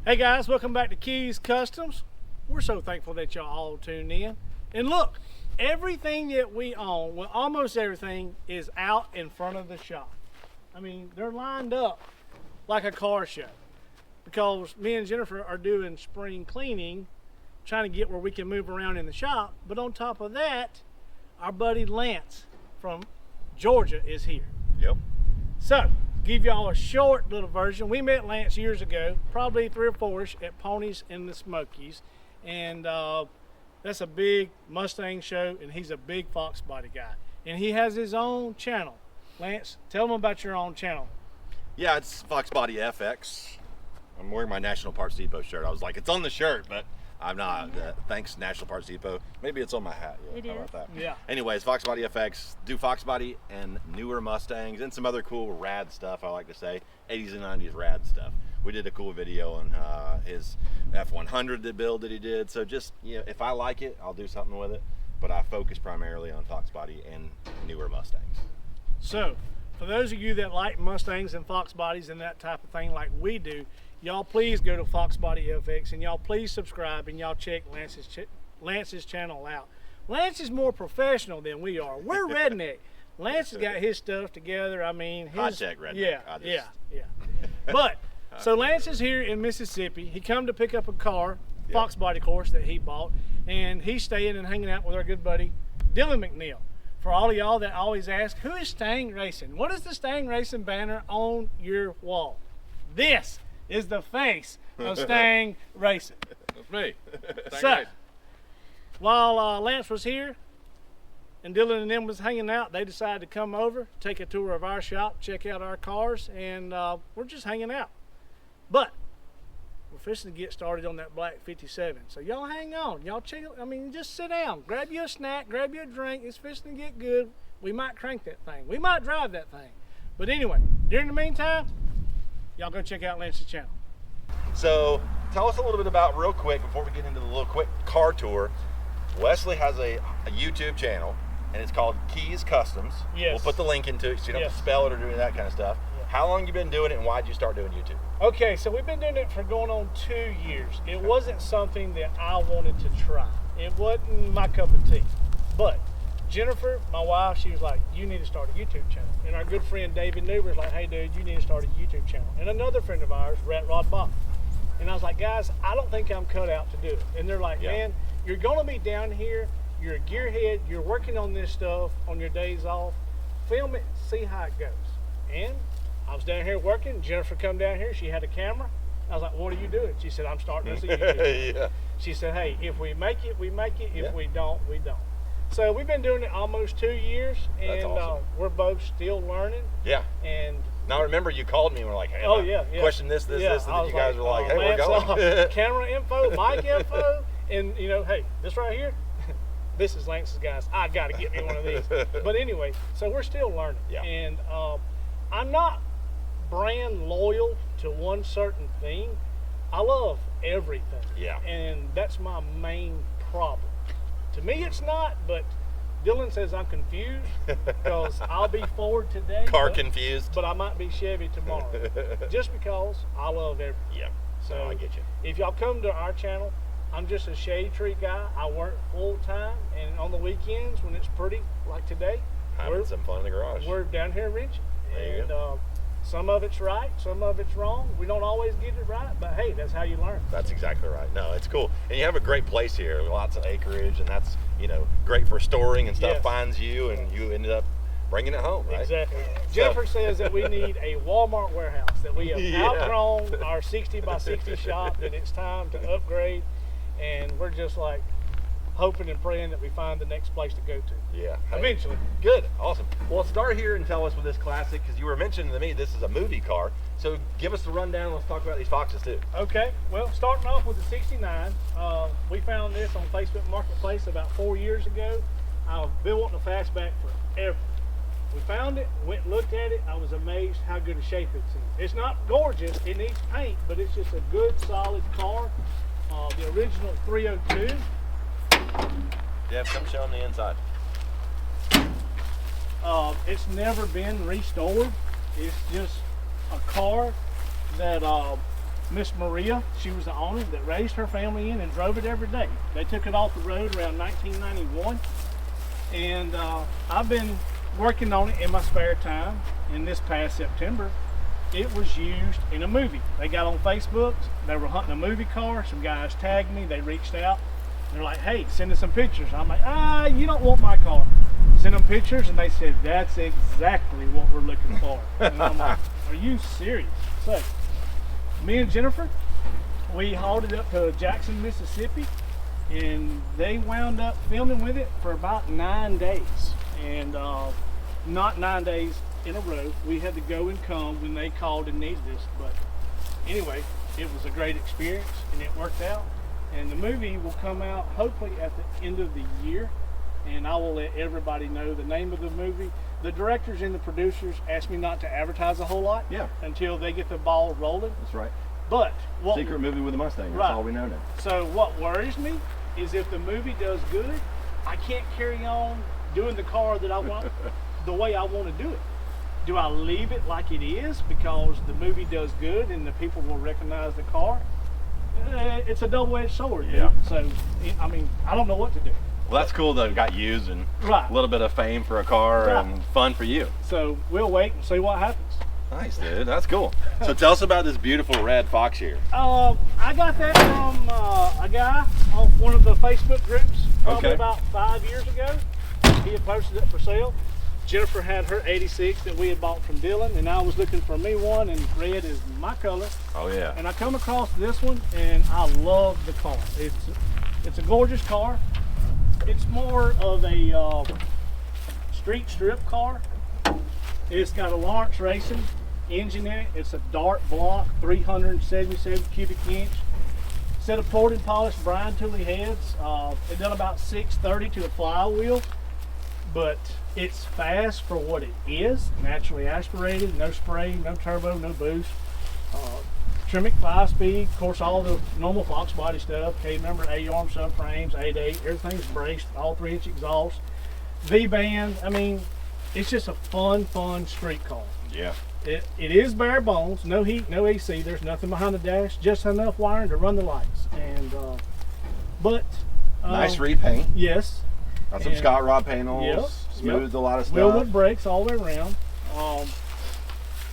Hey guys, welcome back to Keys Customs. We're so thankful that y'all all tuned in. And look, everything that we own, well, almost everything is out in front of the shop. I mean, they're lined up like a car show because me and Jennifer are doing spring cleaning, trying to get where we can move around in the shop. But on top of that, our buddy Lance from Georgia is here. Yep. So, give y'all a short little version. We met Lance years ago, probably 3 or 4ish at Ponies in the Smokies, and that's a big Mustang show, and he's a big Foxbody guy, and he has his own channel. Lance, tell them about your own channel. Yeah, it's Foxbody FX. I'm wearing my National Parts Depot shirt. I was like, it's on the shirt, but I'm not. Thanks, National Parts Depot. Maybe it's on my hat. Yeah, it how is. about that? Yeah. Anyways, Foxbody FX. Do Foxbody and newer Mustangs and some other cool rad stuff, I like to say. 80s and 90s rad stuff. We did a cool video on his F100 build that he did. So just, you know, if I like it, I'll do something with it. But I focus primarily on Foxbody and newer Mustangs. So, for those of you that like Mustangs and Foxbodies and that type of thing like we do, y'all please go to Foxbody FX and y'all please subscribe and y'all check Lance's channel out. Lance is more professional than we are. We're redneck. Lance has got his stuff together. I mean, High-tech redneck. Yeah. But, so Lance is here in Mississippi. He come to pick up a car, Foxbody course that he bought, and he's staying and hanging out with our good buddy, Dylan McNeil. For all of y'all that always ask, who is Stang Racing? What is the Stang Racing banner on your wall? This is the face of Stang Racing. That's me. So, while Lance was here and Dylan and them was hanging out, they decided to come over, take a tour of our shop, check out our cars, and we're just hanging out. But we're fixing to get started on that black 57. So y'all hang on. Y'all check it. I mean, just sit down. Grab you a snack, grab you a drink. It's fixing to get good. We might crank that thing. We might drive that thing. But anyway, during the meantime, y'all go check out Lance's channel. So tell us a little bit about, real quick, before we get into the little quick car tour. Wesley has a YouTube channel, and it's called Keys Customs. Yes. We'll put the link into it so you don't have to spell it or do that kind of stuff. Yeah. How long you been doing it, and why did you start doing YouTube? Okay, so we've been doing it for going on 2 years. It wasn't something that I wanted to try. It wasn't my cup of tea. But Jennifer, my wife, she was like, you need to start a YouTube channel. And our good friend David Newber was like, hey dude, you need to start a YouTube channel. And another friend of ours, Rat Rod Bob. And I was like, guys, I don't think I'm cut out to do it. And they're like, man, you're gonna be down here, you're a gearhead, you're working on this stuff on your days off, film it, see how it goes. And I was down here working, Jennifer come down here, she had a camera. I was like, what are you doing? She said, I'm starting this YouTube channel. She said, hey, if we make it, we make it. If we don't, we don't. So we've been doing it almost 2 years, and awesome. We're both still learning. Yeah. And now remember, you called me and were like, hey, question this, and you guys were like, hey, we're going. Camera info, mic info, and you know, hey, this right here, this is Lance's, guys. I got to get me one of these. But anyway, so we're still learning. Yeah. And I'm not brand loyal to one certain thing. I love everything. Yeah. And that's my main problem. To me, it's not, but Dylan says I'm confused because I'll be Ford today. Confused. But I might be Chevy tomorrow. Just because I love everything. Yeah. So I get you. If y'all come to our channel, I'm just a shade tree guy. I work full time, and on the weekends when it's pretty, like today, having some fun in the garage. We're down here wrenching. There you go. Some of it's right, some of it's wrong. We don't always get it right, but hey, that's how you learn. That's exactly right. No, it's cool. And you have a great place here, lots of acreage, and that's, you know, great for storing and stuff. Yes. Finds you, and you ended up bringing it home, right? Exactly. Jennifer says that we need a Walmart warehouse, that we have outgrown our 60 by 60 shop, that it's time to upgrade, and we're just like hoping and praying that we find the next place to go to. Yeah. Eventually. Good. Awesome. Well, start here and tell us with this classic, because you were mentioning to me this is a movie car. So give us the rundown. Let's talk about these Foxes too. Okay. Well, starting off with the 69, we found this on Facebook Marketplace about 4 years ago. I've been wanting a fastback forever. We found it, went and looked at it. I was amazed how good a shape it's in. It's not gorgeous. It needs paint, but it's just a good, solid car. The original 302. Yeah, come show them the inside. It's never been restored. It's just a car that Miss Maria, she was the owner that raised her family in and drove it every day. They took it off the road around 1991, and I've been working on it in my spare time. In this past September, it was used in a movie. They got on Facebook, they were hunting a movie car, some guys tagged me, they reached out, they're like, hey, send us some pictures. I'm like, you don't want my car. Send them pictures, and they said, that's exactly what we're looking for. And I'm like, are you serious? So, me and Jennifer, we hauled it up to Jackson, Mississippi, and they wound up filming with it for about 9 days. And not 9 days in a row. We had to go and come when they called and needed us. But anyway, it was a great experience, and it worked out. And the movie will come out hopefully at the end of the year, and I will let everybody know the name of the movie. The directors and the producers asked me not to advertise a whole lot until they get the ball rolling. That's right. But secret movie with a Mustang. That's all we know now. So what worries me is if the movie does good, I can't carry on doing the car that I want, the way I want to do it. Do I leave it like it is because the movie does good and the people will recognize the car? It's a double-edged sword. Yeah. So, I mean, I don't know what to do. Well, that's cool that it got used and a little bit of fame for a car and fun for you. So we'll wait and see what happens. Nice, dude. That's cool. So tell us about this beautiful red Fox here. I got that from a guy on one of the Facebook groups probably about 5 years ago. He had posted it for sale. Jennifer had her 86 that we had bought from Dylan, and I was looking for me one, and red is my color. Oh yeah. And I come across this one, and I love the car. It's a gorgeous car. It's more of a street strip car. It's got a Lawrence Racing engine in it. It's a dark block, 377 cubic inch. Set of ported polished Brian Tooley heads. It done about 630 to the flywheel, but it's fast for what it is. Naturally aspirated, no spray, no turbo, no boost. Tremec 5-speed, of course, all the normal Foxbody stuff. K-member, A-arm subframes, 8.8, everything's braced, all 3-inch exhaust. V-band, I mean, it's just a fun street car. Yeah. It is bare bones, no heat, no AC, there's nothing behind the dash, just enough wiring to run the lights. And nice repaint. Yes. Got some Scott Rod panels, smoothed a lot of stuff. Wheelwood brakes all the way around.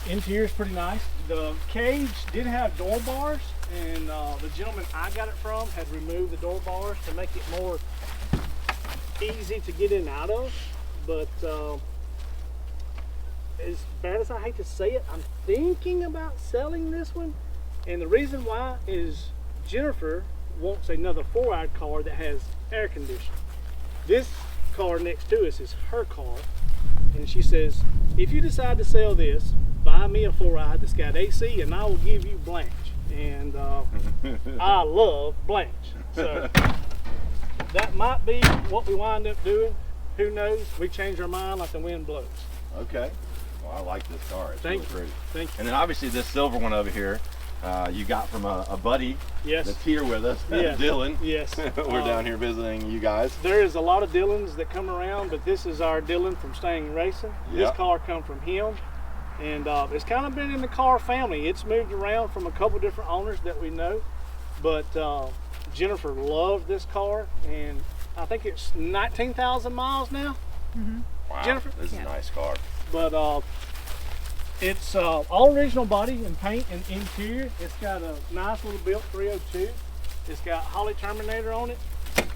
Interior's pretty nice. The cage did have door bars, and the gentleman I got it from had removed the door bars to make it more easy to get in and out of. But as bad as I hate to say it, I'm thinking about selling this one. And the reason why is Jennifer wants another 4-eyed car that has air conditioning. This car next to us is her car, and she says, if you decide to sell this, buy me a 4-eyed that's got AC, and I will give you Blanche. And I love Blanche. So that might be what we wind up doing. Who knows? We change our mind like the wind blows. Okay. Well, I like this car. It's Thank really you. pretty. Thank you. And then obviously this silver one over here, you got from a buddy that's here with us, Dylan. Yes. We're down here visiting you guys. There is a lot of Dylans that come around, but this is our Dylan from Stang Racing. This car come from him, and it's kind of been in the car family. It's moved around from a couple different owners that we know, but Jennifer loved this car, and I think it's 19,000 miles now. Mm-hmm. Wow, Jennifer? This is a nice car. But it's all original body and paint and interior. It's got a nice little built 302. It's got Holley Terminator on it.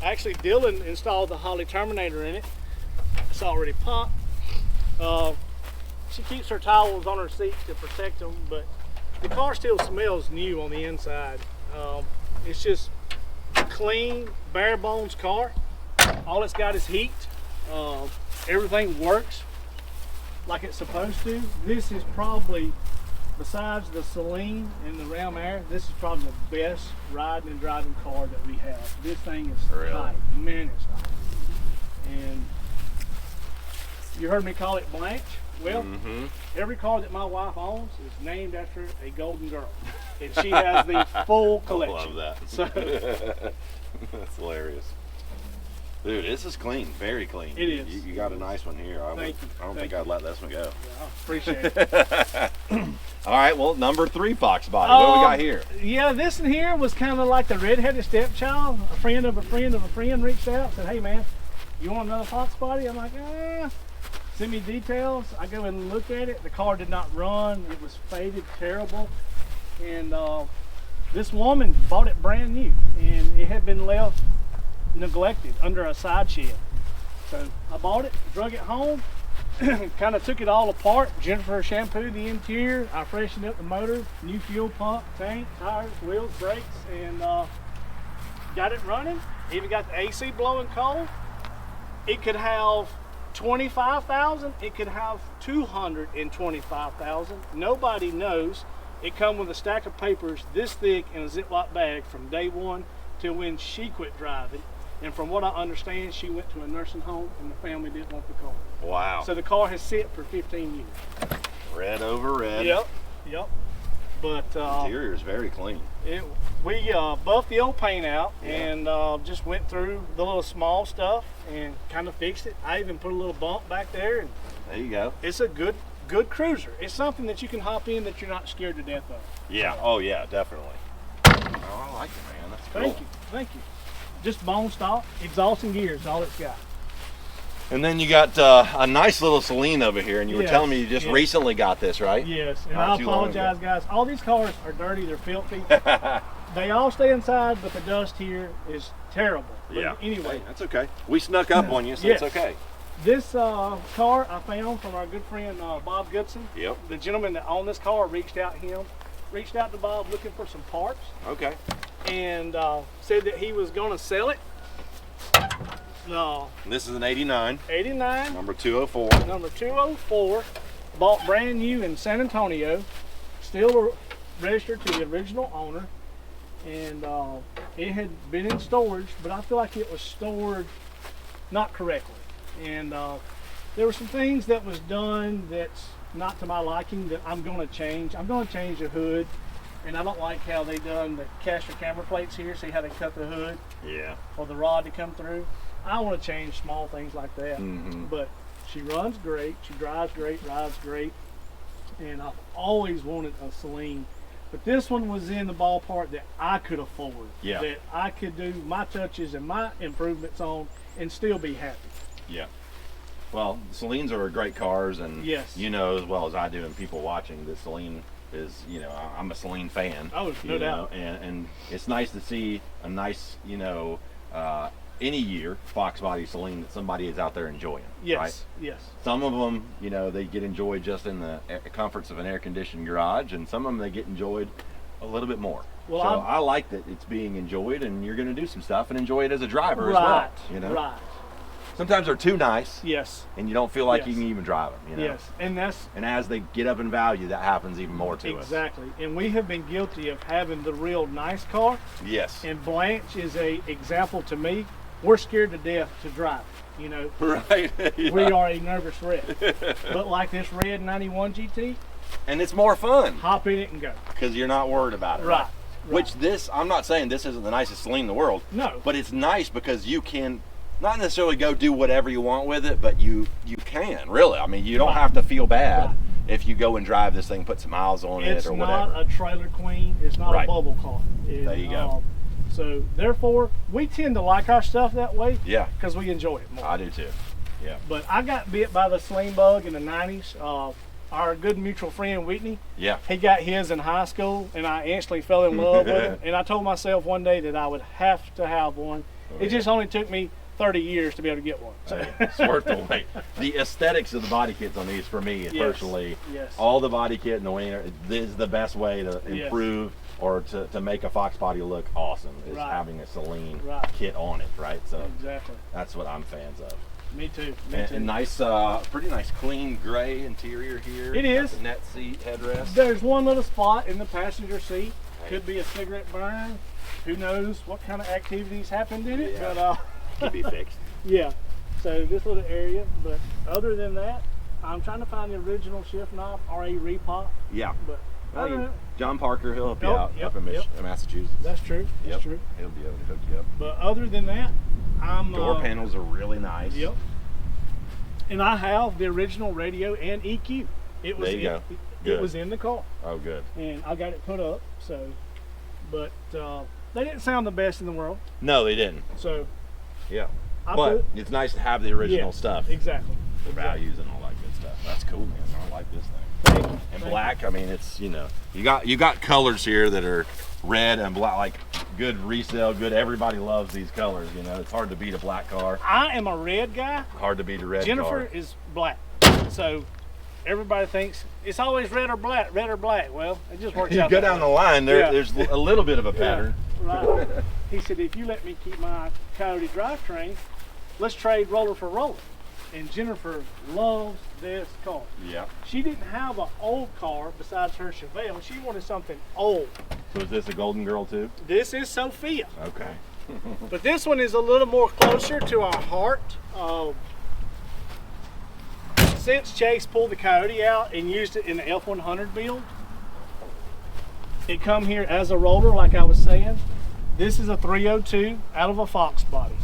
Actually, Dylan installed the Holley Terminator in it. It's already popped. She keeps her towels on her seat to protect them, but the car still smells new on the inside. It's just a clean, bare bones car. All it's got is heat. Everything works like it's supposed to. This is probably, besides the Celine and the Ram Air, this is probably the best riding and driving car that we have. This thing is tight. Man, it's tight. And you heard me call it Blanche. Well, every car that my wife owns is named after a golden girl. And she has the full collection. I love that. So that's hilarious. Dude, this is clean, very clean. It is. You got a nice one here. Thank you. I don't think I'd let this one go. Yeah, appreciate it. All right, well, number 3 Foxbody. What do we got here? Yeah, this one here was kind of like the redheaded stepchild. A friend of a friend of a friend reached out, said, "Hey man, you want another Foxbody?" I'm like, send me details. I go and look at it. The car did not run. It was faded, terrible. And this woman bought it brand new, and it had been left neglected under a side shed. So I bought it, drug it home, kind of took it all apart. Jennifer shampooed the interior. I freshened up the motor, new fuel pump, tank, tires, wheels, brakes, and got it running. Even got the AC blowing cold. It could have 25,000. It could have 225,000. Nobody knows. It come with a stack of papers this thick in a Ziploc bag from day one till when she quit driving. And from what I understand, she went to a nursing home and the family didn't want the car. Wow. So the car has sit for 15 years. Red over red. Yep. But Interior is very clean. we buffed the old paint out and just went through the little small stuff and kind of fixed it. I even put a little bump back there. And there you go. it's a good cruiser. It's something that you can hop in that you're not scared to death of. Yeah. Oh yeah, definitely. Oh, I like it, man. That's cool. Thank you. Just bone stock, exhaust and gears, all it's got. And then you got a nice little Celine over here, and you were telling me you just recently got this, right? Yes, and Not I too long apologize, ago. guys. All these cars are dirty, they're filthy. They all stay inside, but the dust here is terrible. But anyway, hey, that's okay. We snuck up on you, so Yes. it's okay. this car I found from our good friend Bob Goodson. Yep. The gentleman that owned this car reached out to Bob looking for some parts. Okay. And said that he was going to sell it. No. This is an 89. 89. Number 204. Number 204. Bought brand new in San Antonio. Still registered to the original owner. And it had been in storage, but I feel like it was stored not correctly. And there were some things that was done that's not to my liking that I'm going to change. I'm going to change the hood. And I don't like how they done the caster camera plates here. See how they cut the hood? Yeah. For the rod to come through. I want to change small things like that. But she runs great. She drives great, rides great. And I've always wanted a Celine. But this one was in the ballpark that I could afford. Yeah. That I could do my touches and my improvements on and still be happy. Yeah. Well, Celines are great cars, and Yes. you know as well as I do, and people watching, that Celine is, you know, I'm a Celine fan. Oh, no doubt. And it's nice to see a nice, you know, any year Foxbody Celine that somebody is out there enjoying. Yes. Right? Yes. Some of them, you know, they get enjoyed just in the comforts of an air-conditioned garage, and some of them they get enjoyed a little bit more. Well, so I like that it's being enjoyed, and you're going to do some stuff and enjoy it as a driver as well. You know, Right. sometimes they're too nice, Yes. and you don't feel like you Yes. can even drive them. You know? Yes. And as they get up in value, that happens even more to us. Exactly. And we have been guilty of having the real nice car. Yes. And Blanche is a example to me. We're scared to death to drive it, you know. Right. Yeah. We are a nervous wreck. But like this red 91 GT, And it's more fun hop in it and go. because you're not worried about it. Right. Which I'm not saying this isn't the nicest Celine in the world. No. But it's nice because you can not necessarily go do whatever you want with it, but you can, really. I mean, you don't have to feel bad if you go and drive this thing, put some miles on it or whatever. It's not a trailer queen. It's not a bubble car. There you go. So therefore, we tend to like our stuff that way. Yeah. Because we enjoy it more. I do too. Yeah. But I got bit by the Celine bug in the 90s. Our good mutual friend Whitney, Yeah. he got his in high school, and I instantly fell in love with him. And I told myself one day that I would have to have one. It just only took me 30 years to be able to get one. So. Hey, it's worth the wait. The aesthetics of the body kits on these, for me personally, all the body kit in the wiener is the best way to improve or to make a Foxbody look awesome, is having a Celine kit on it, right? So exactly. That's what I'm fans of. Me too. And nice, pretty nice clean gray interior here. It is. Got the net seat, headrest. There's one little spot in the passenger seat. Could be a cigarette burn. Who knows what kind of activities happened in it? Yeah. But Could be fixed. Yeah. So this little area, but other than that, I'm trying to find the original shift knob or a repop. Yeah. But Right. John Parker, he'll help you Oh, out yep, up in yep. Massachusetts. That's true. That's Yep. true. He'll be able to hook you up. But other than that, I'm Door panels are really nice. Yep. And I have the original radio and EQ. It was There you go. It Good. was in the car, Oh, good. and I got it put up. So, but they didn't sound the best in the world. No, they didn't. So Yeah. I But put, it's nice to have the original yeah, stuff. Exactly. For values and all that good stuff. That's cool, man. I like this thing. Thank you. And Thank black, I mean, it's, you got colors here that are red and black, like good resale, good. Everybody loves these colors, It's hard to beat a black car. I am a red guy. Hard to beat a red Jennifer car. is black. So everybody thinks it's always red or black, red or black. Well, it just works You out. go that down way. the line, Yeah. there's a little bit of a pattern. Yeah, right. He said, if you let me keep my Coyote drivetrain, let's trade roller for roller. And Jennifer loves this car. Yeah. She didn't have an old car besides her Chevelle. She wanted something old. So is this a Golden Girl too? This is Sophia. Okay. But this one is a little more closer to our heart. Since Chase pulled the Coyote out and used it in the F100 build, it come here as a roller, like I was saying. This is a 302 out of a Foxbody.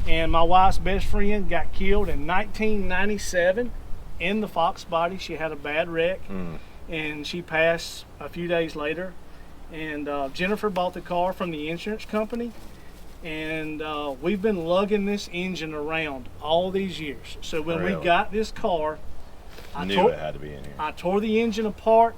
And my wife's best friend got killed in 1997 in the Foxbody. She had a bad wreck, and she passed a few days later. And Jennifer bought the car from the insurance company, and we've been lugging this engine around all these years. So when we Really? got this car, I knew it had to be in here. I tore the engine apart.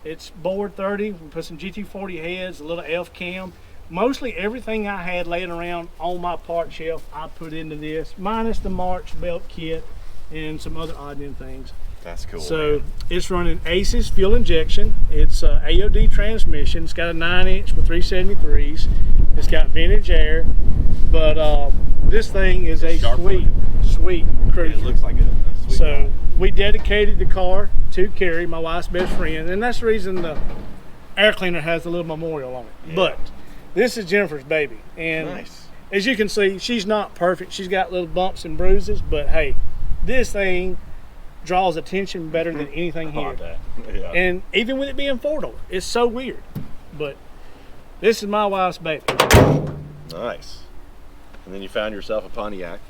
It's bored 30. We put some GT40 heads, a little F cam. Mostly everything I had laying around on my part shelf, I put into this, minus the March belt kit and some other odd end things. That's cool. So man. it's running ACES fuel injection. It's a AOD transmission. It's got a 9-inch with 373s. It's got vintage air, but this thing is a Sharp sweet cruiser. It looks like a sweet So car. we dedicated the car to Carrie, my wife's best friend, and that's the reason the air cleaner has a little memorial on it. Yeah. But this is Jennifer's baby, and Nice. as you can see, she's not perfect. She's got little bumps and bruises, but hey, this thing draws attention better than anything I here. bet. Yeah. And even with it being four-door, it's so weird. But this is my wife's baby. Nice. And then you found yourself a Pontiac.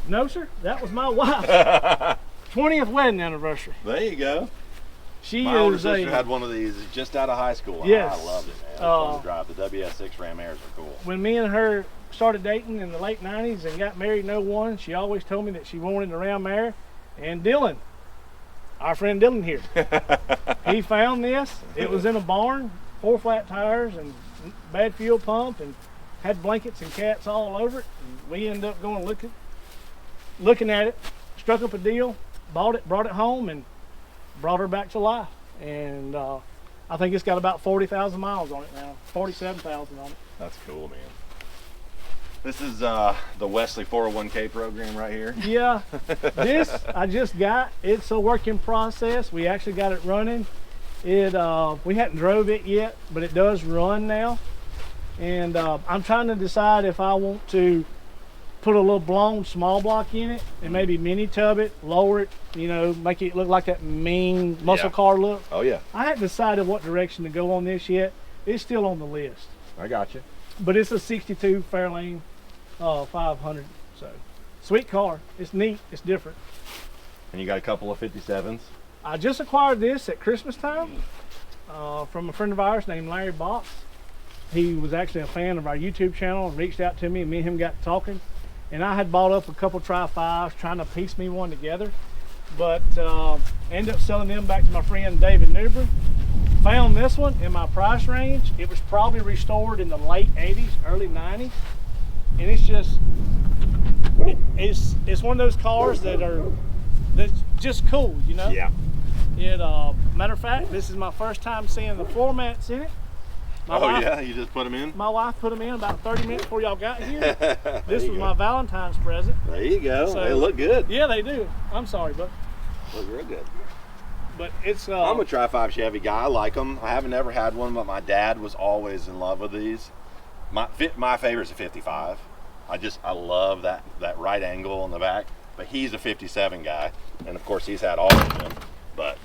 No, sir, that was my wife's 20th wedding anniversary. There you go. She My older is sister a had one of these just out of high school. Yes. I loved it, man. It was fun to drive. The WS6 Ram Airs are cool. when me and her started dating in the late 90s and got married in 01, she always told me that she wanted a Ram Air. And Dylan, our friend Dylan here, he found this. It was in a barn, 4 flat tires and bad fuel pump, and had blankets and cats all over it. And we ended up going looking at it, struck up a deal, bought it, brought it home, and brought her back to life. And I think it's got about 40,000 miles on it now, 47,000 on it. That's cool, man. This is the Wesley 401k program right here. Yeah, this I just got. It's a work in process. We actually got it running. We hadn't drove it yet, but it does run now. And I'm trying to decide if I want to put a little blown small block in it and maybe mini tub it, lower it, make it look like that mean muscle car look. Oh yeah, I haven't decided what direction to go on this yet. It's still on the list. I got you. But it's a 62 Fairlane 500. So sweet car. It's neat. It's different. And you got a couple of 57s. I just acquired this at Christmas time from a friend of ours named Larry Box. He was actually a fan of our YouTube channel and reached out to me, and me and him got talking. And I had bought up a couple Tri-5s trying to piece me one together, but ended up selling them back to my friend David Newbern. Found this one in my price range. It was probably restored in the late 80s, early 90s. And it's just, it's one of those cars that's just cool, Yeah. Matter of fact, this is my first time seeing the floor mats in it. Yeah, you just put them in? My wife put them in about 30 minutes before y'all got here. This was my Valentine's present. There you go. So- They look good. Yeah, they do. I'm sorry, but Look real good. it's I'm a Tri-5 Chevy guy. I like them. I haven't ever had one, but my dad was always in love with these. My favorite's a 55. I love that right angle on the back. But he's a 57 guy, and of course he's had all of them. But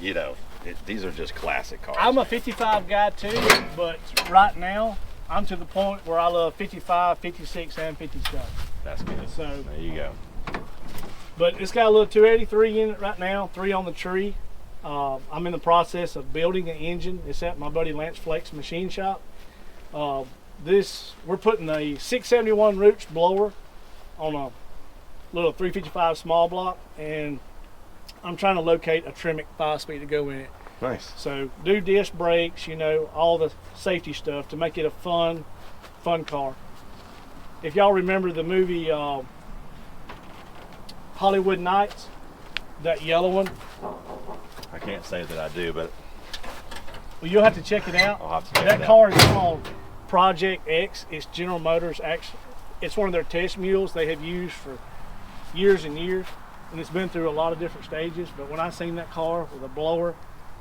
these are just classic cars. I'm a 55 guy too, but right now I'm to the point where I love 55, 56, and 57. That's good. So there you go. But it's got a little 283 in it right now, 3 on the tree. I'm in the process of building an engine. It's at my buddy Lance Flake's machine shop. We're putting a 671 Roots blower on a little 355 small block, and I'm trying to locate a Tremec 5-speed to go in it. Nice. So do disc brakes, you know, all the safety stuff to make it a fun car. If y'all remember the movie Hollywood Nights, that yellow one. I can't say that I do, but well, you'll have to check it out. I'll have to check that it car out. is called Project X. It's General Motors. Actually, it's one of their test mules they have used for years and years, and it's been through a lot of different stages. But when I seen that car with a blower,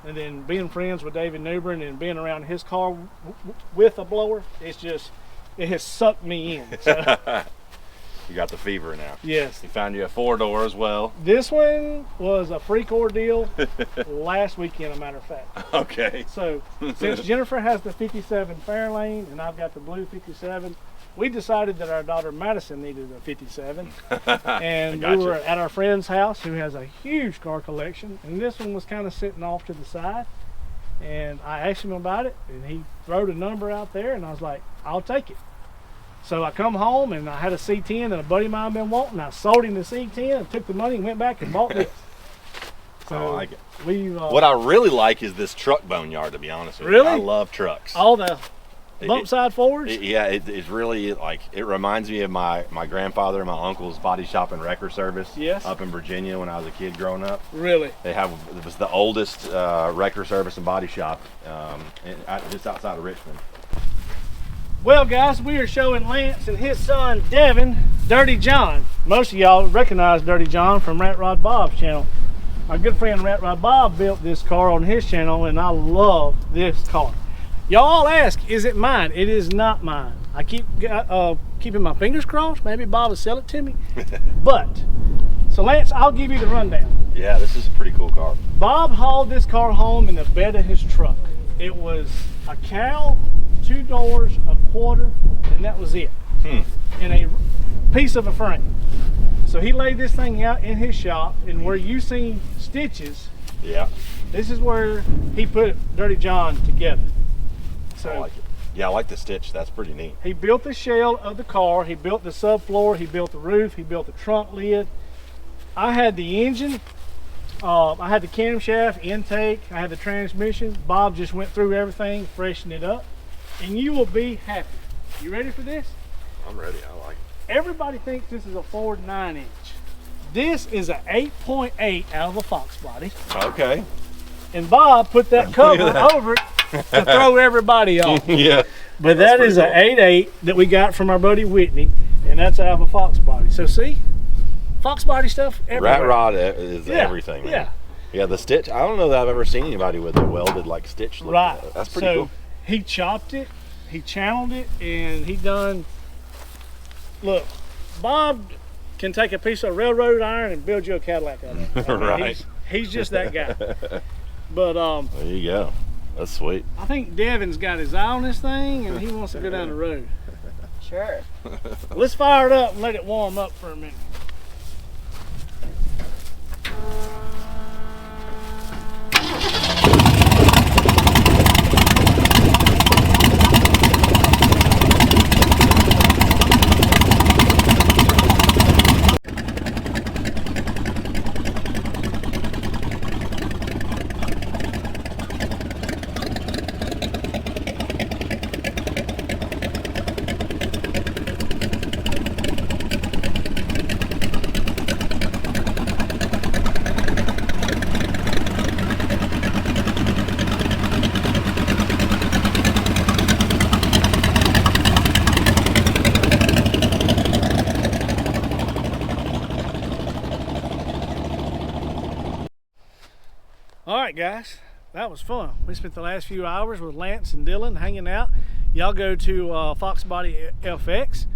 and then being friends with David Newbern and being around his car with a blower, it has sucked me in. So. You got the fever now. Yes. You found you a 4-door as well. This one was a freak ordeal last weekend, a matter of fact. Okay. So since Jennifer has the 57 Fairlane and I've got the blue 57, we decided that our daughter Madison needed a 57. And we were at our friend's house who has a huge car collection, and this one was kind of sitting off to the side. And I asked him about it, and he wrote a number out there, and I was like, I'll take it. So I come home and I had a C10 that a buddy of mine been wanting. I sold him the C10 and took the money and went back and bought this. So I like it. What I really like is this truck boneyard, to be honest with you. Really? I love trucks. All the bump side forwards? It's really like, it reminds me of my grandfather and my uncle's body shop and wrecker service. Yes. Up in Virginia when I was a kid growing up. Really? It was the oldest wrecker service and body shop just outside of Richmond. Well, guys, we are showing Lance and his son Devin, Dirty John. Most of y'all recognize Dirty John from Rat Rod Bob's channel. My good friend Rat Rod Bob built this car on his channel, and I love this car. Y'all ask, is it mine? It is not mine. I keep keeping my fingers crossed. Maybe Bob will sell it to me. So Lance, I'll give you the rundown. Yeah, this is a pretty cool car. Bob hauled this car home in the bed of his truck. It was a cowl, 2 doors, a quarter, and that was it. In a piece of a frame. So he laid this thing out in his shop, and where you seen stitches, yeah, this is where he put Dirty John together. So I like it. Yeah, I like the stitch. That's pretty neat. He built the shell of the car, he built the subfloor, he built the roof, he built the trunk lid. I had the engine, I had the camshaft, intake, I had the transmission. Bob just went through everything, freshened it up, and you will be happy. You ready for this? I'm ready. I like it. Everybody thinks this is a Ford 9-inch. This is an 8.8 out of a Foxbody. Okay. And Bob put that cover over it to throw everybody off. Yeah. But that is an 8.8 that we got from our buddy Whitney, and that's out of a Foxbody. So see, Foxbody stuff everywhere. Rat Rod is everything, man. Yeah. Yeah, the stitch, I don't know that I've ever seen anybody with a welded like stitch look. Right. That's pretty cool. He chopped it, he channeled it, and he done, look, Bob can take a piece of railroad iron and build you a Cadillac out of it. Right. He's just that guy. But there you go. That's sweet. I think Devin's got his eye on this thing and he wants to go down the road. Sure. Let's fire it up and let it warm up for a minute. Alright guys, that was fun. We spent the last few hours with Lance and Dylan hanging out. Y'all go to Foxbody FX,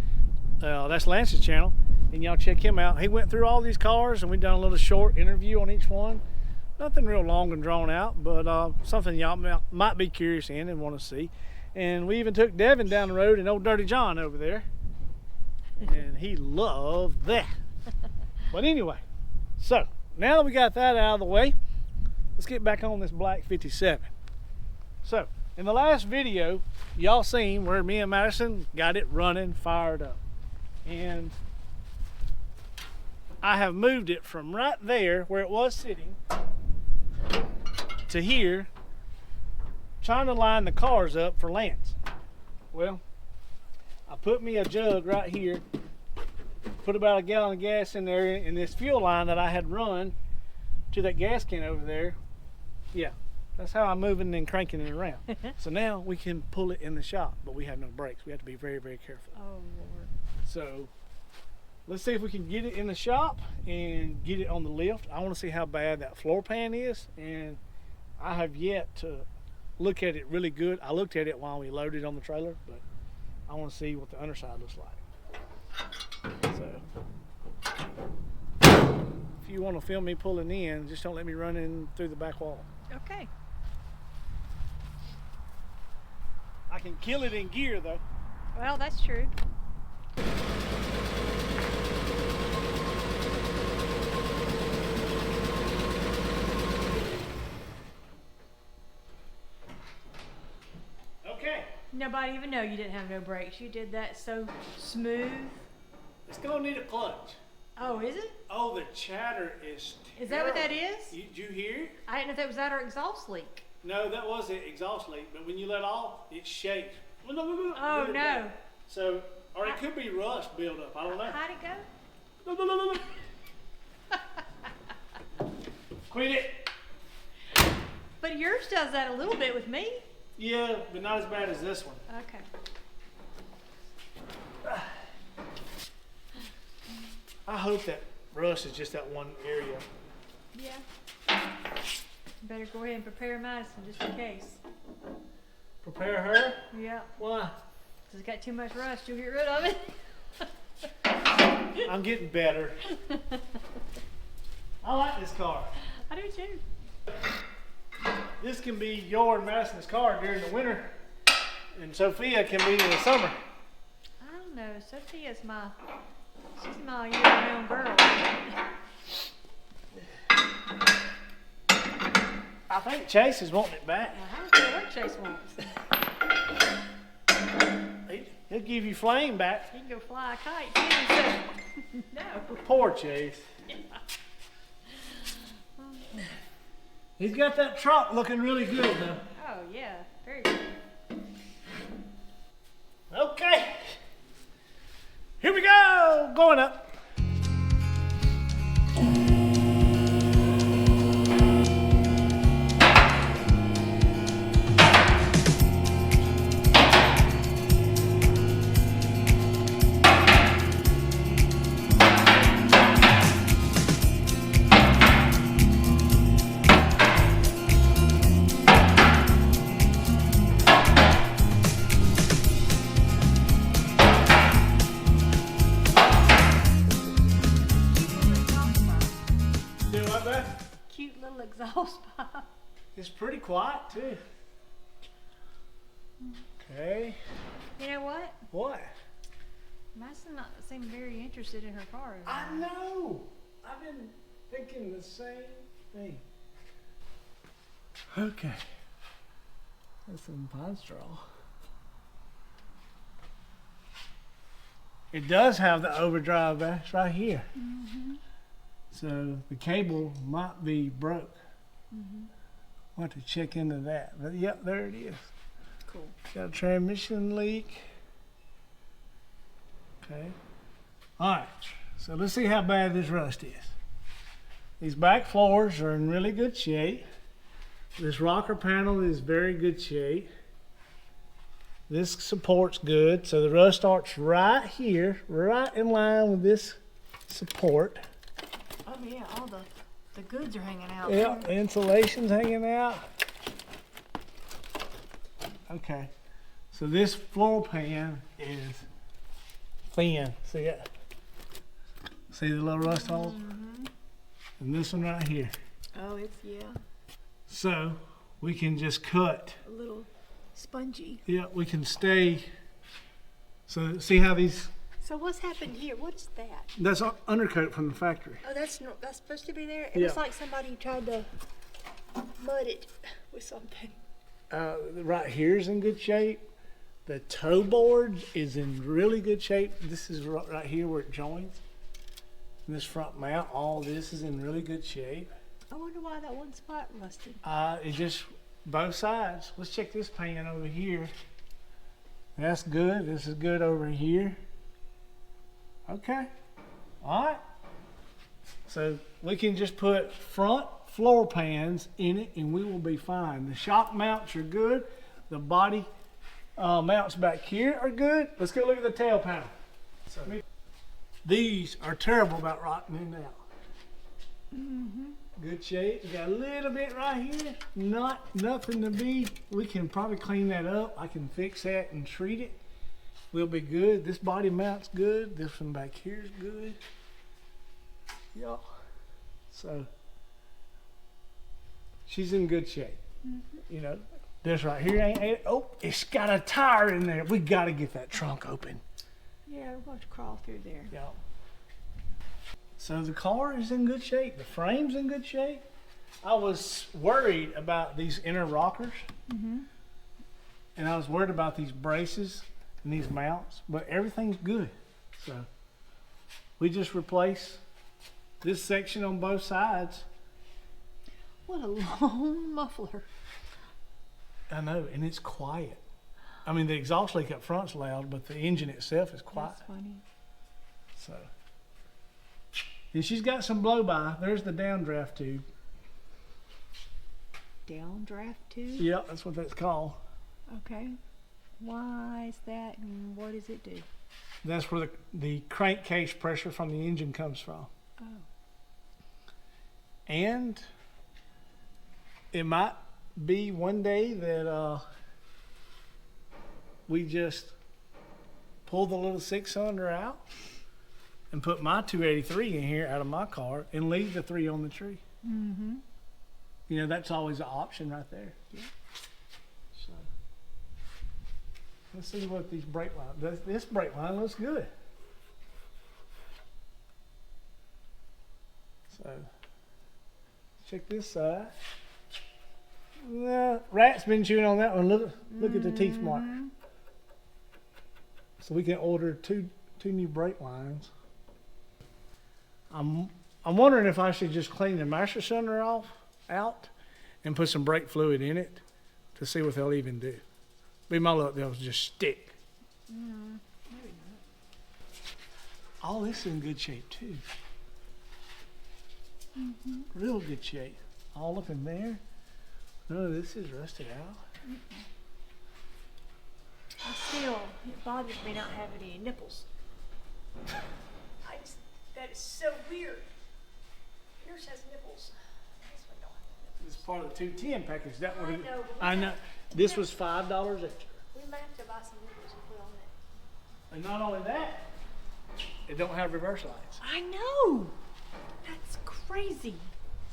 that's Lance's channel, and y'all check him out. He went through all these cars and we done a little short interview on each one. Nothing real long and drawn out, but something y'all might be curious in and want to see. And we even took Devin down the road and old Dirty John over there, and he loved that. But anyway, so now that we got that out of the way, let's get back on this black 57. So in the last video, y'all seen where me and Madison got it running, fired up. And I have moved it from right there where it was sitting to here, trying to line the cars up for Lance. Well, I put me a jug right here, put about a gallon of gas in there, and this fuel line that I had run to that gas can over there. Yeah, that's how I'm moving and cranking it around. So now we can pull it in the shop, but we have no brakes. We have to be very, very careful. Oh, Lord. So let's see if we can get it in the shop and get it on the lift. I want to see how bad that floor pan is, and I have yet to look at it really good. I looked at it while we loaded on the trailer, but I want to see what the underside looks like. So if you want to film me pulling in, just don't let me run in through the back wall. Okay. I can kill it in gear though. Well, that's true. Okay. Nobody even know you didn't have no brakes. You did that so smooth. It's gonna need a clutch. Oh, is it? Oh, the chatter is terrible. Is that what that is? Did you hear? I didn't know if that was that or exhaust leak. No, that was the exhaust leak, but when you let off, it shakes. Oh, Really no. bad. So, or it could be rust buildup. I don't know. How'd it go? Quit it. But yours does that a little bit with me. Yeah, but not as bad as this one. Okay. I hope that rust is just that one area. Yeah. Better go ahead and prepare Madison just in case. Prepare her? Yeah. Why? If it's got too much rust, you'll get rid of it. I'm getting better. I like this car. I do too. This can be your and Madison's car during the winter, and Sophia can be in the summer. I don't know. Sophia's she's my year-round girl. I think Chase is wanting it back. I don't care what Chase wants. He'll give you flame back. He can go fly a kite too. So. No. Poor Chase. Yeah. He's got that truck looking really good though. Oh yeah, very good. Okay. Here we go. Going up. Cute little exhaust pipe. It's pretty quiet too. Okay. You know what? What? Madison not seem very interested in her car. I know. I've been thinking the same thing. Okay. That's some pine straw. It does have the overdrive bash right here. Mm-hmm. So the cable might be broke. Mm-hmm. I'll have to check into that. But yep, there it is. Cool. Got a transmission leak. Okay. Alright, so let's see how bad this rust is. These back floors are in really good shape. This rocker panel is very good shape. This support's good, so the rust starts right here, right in line with this support. Oh yeah, all the goods are hanging out. Yep, the insulation's hanging out. Okay, so this floor pan is thin. See it? See the little rust holes? Mm-hmm. And this one right here. Oh, it's, yeah, So we can just cut. a little spongy. Yeah, we can stay. So see how these, So what's happened here? What is that? that's undercoat from the factory. Oh, that's supposed to be there? It Yeah. looks like somebody tried to mud it with something. Right here's in good shape. The toe board is in really good shape. This is right here where it joins. And this front mount, all this is in really good shape. I wonder why that one spot rusted. It just both sides. Let's check this pan over here. That's good. This is good over here. Okay. All right. So we can just put front floor pans in it and we will be fine. The shock mounts are good. The body mounts back here are good. Let's go look at the tail panel. So these are terrible about rotting in and out. Good shape. You got a little bit right here. Nothing to be. We can probably clean that up. I can fix that and treat it. We'll be good. This body mount's good. This one back here is good. Yeah. So she's in good shape. You know, this right here ain't. Oh, it's got a tire in there. We got to get that trunk open. Yeah, we're going to crawl through there. Yeah. So the car is in good shape. The frame's in good shape. I was worried about these inner rockers. And I was worried about these braces and these mounts, but everything's good. So we just replace this section on both sides. What a long muffler. I know, and it's quiet. I mean, the exhaust leak up front's loud, but the engine itself is quiet. That's funny. So, and she's got some blow by. There's the downdraft tube. Downdraft tube? Yep, that's what that's called. Okay. Why is that and what does it do? That's where the crankcase pressure from the engine comes from. Oh. And it might be one day that we just pull the little 6-cylinder out and put my 283 in here out of my car and leave the 3 on the tree. You know, that's always an option right there. Yeah. So let's see what these brake lines. This brake line looks good. So check this side. Rat's been chewing on that one. Look at the teeth mark. So we can order two new brake lines. I'm wondering if I should just clean the master cylinder out and put some brake fluid in it to see what they'll even do. Be my luck, they'll just stick. Maybe not. All this is in good shape too. Real good shape. All up in there. None of this is rusted out. Still, it bothers me not having any nipples. That is so weird. Yours has nipples. This one don't have nipples. This is part of the 210 package. That I would know, but we I know. have- This was $5 extra. We might have to buy some nipples and put on it. And not only that, it don't have reverse lights. I know. That's crazy.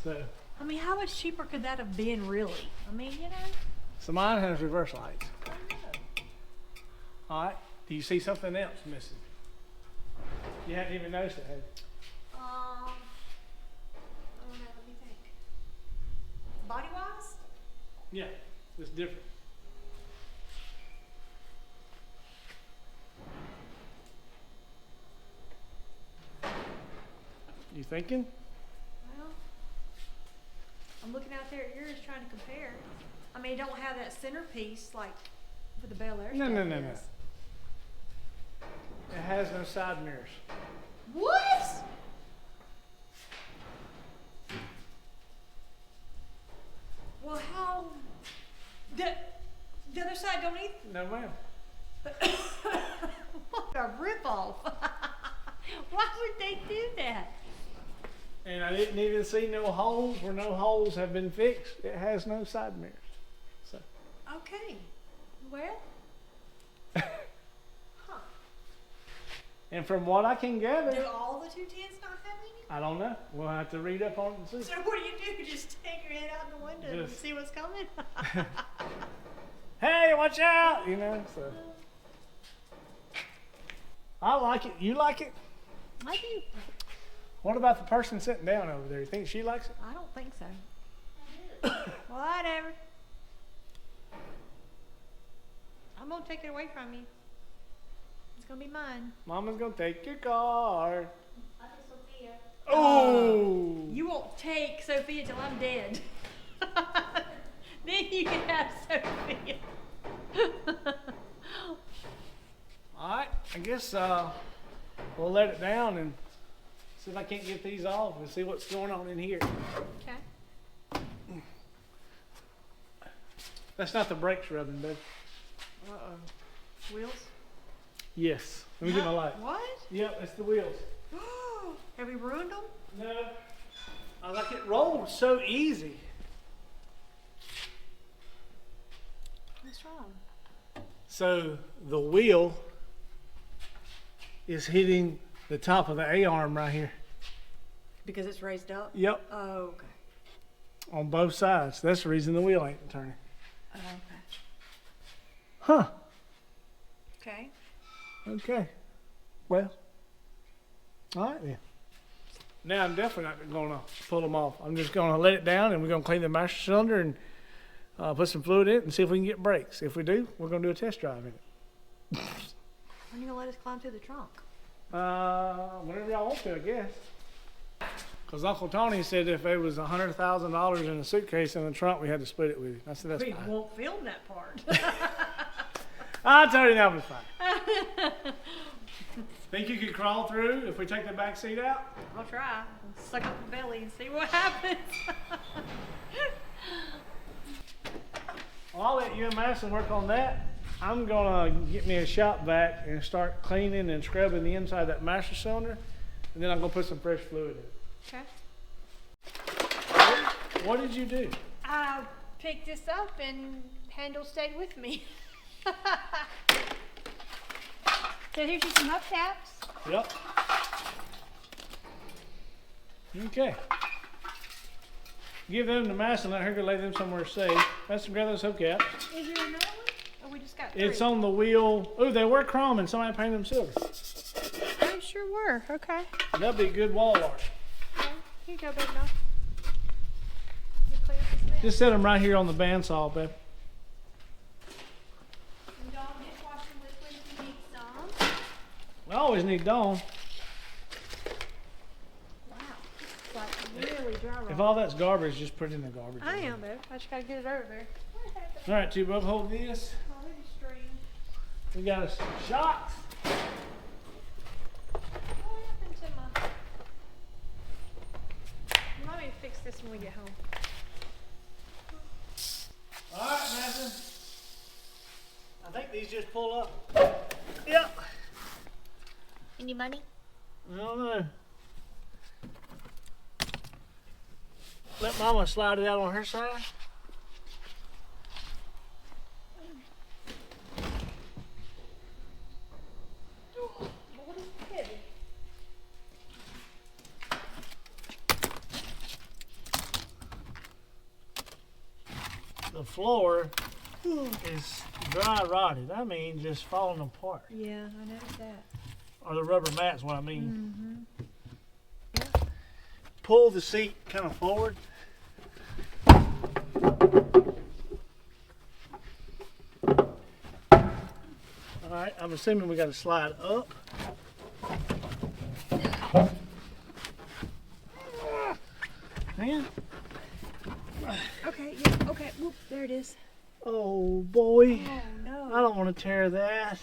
So I mean, how much cheaper could that have been, really? I mean, you know. so mine has reverse lights. I know. All right. Do you see something else missing? You haven't even noticed it, have you? I don't know. What do you think? Body wise? Yeah, it's different. You thinking? Well, I'm looking out there at yours trying to compare. I mean, it don't have that centerpiece like for the Bel Air. No, stuff no, no, no. is. It has no side mirrors. What? Well, how? The other side don't either. No, ma'am. What a ripoff! Why would they do that? And I didn't even see no holes where no holes have been fixed. It has no side mirrors. So Okay. Well. Huh. and from what I can gather, Do all the 210s not have any? I don't know. We'll have to read up on it and see. So what do? Just take your head out the window and see what's coming? Hey, watch out! You know, so. I like it. You like it? I do. What about the person sitting down over there? You think she likes it? I don't think so. Whatever. I'm gonna take it away from you. It's gonna be mine. Mama's gonna take your car. I think Sophia. Oh! You won't take Sophia till I'm dead. Then you can have Sophia. Alright, I guess we'll let it down and see if I can't get these off and see what's going on in here. Okay. That's not the brakes rubbing, babe. Uh-oh. Wheels? Yes. Let me get my light. What? Yep, it's the wheels. Have we ruined them? No. I like it rolled so easy. What's wrong? So the wheel is hitting the top of the A-arm right here. Because it's raised up? Yep. Oh, okay. On both sides. That's the reason the wheel ain't turning. Oh, okay. Huh. Okay. Okay. Well. Alright then. Now I'm definitely not going to pull them off. I'm just going to let it down and we're going to clean the master cylinder and put some fluid in it and see if we can get brakes. If we do, we're going to do a test drive in it. When are you going to let us climb through the trunk? Whenever y'all want to, I guess. Because Uncle Tony said if it was $100,000 in a suitcase in the trunk, we had to split it with you. I said, that's We fine. won't film that part. I told you that was fine. Think you could crawl through if we take the back seat out? I'll try. Suck up the belly and see what happens. Well, I'll let you and Madison work on that. I'm going to get me a shop vac and start cleaning and scrubbing the inside of that master cylinder. And then I'm going to put some fresh fluid in it. Okay. What did you do? I picked this up and handle stayed with me. So here's just some hubcaps. Yep. Okay. Give them to Madison, let her go lay them somewhere safe. Madison, grab those hubcaps. Is there another one? Or we just got 3? It's on the wheel. Oh, they were chrome and somebody painted them silver. They sure were. Okay. That'd be a good wall art. Okay. Here you go, baby. Let me clear this mess. Just set them right here on the bandsaw, babe. And Dawn, dishwashing liquid if you need some. I always need Dawn. Wow. It's like really dry. If all that's garbage, just put it in the garbage. I am, though. I just gotta get it over there. What happened? All right, T-Bub, hold this. Oh, look at the stream. We got us shots. What happened to my... Let me fix this when we get home. All right, Madison. I think these just pull up. Yep. Any money? I don't know. Let Mama slide it out on her side. What is heavy? The floor is dry rotted. I mean, just falling apart. Yeah, I noticed that. Or the rubber mat's what I mean. Mm-hmm. Pull the seat kind of forward. All right, I'm assuming we got to slide up. Man. Okay, yeah, okay. Whoop, there it is. Oh boy. Oh, no. I don't want to tear that.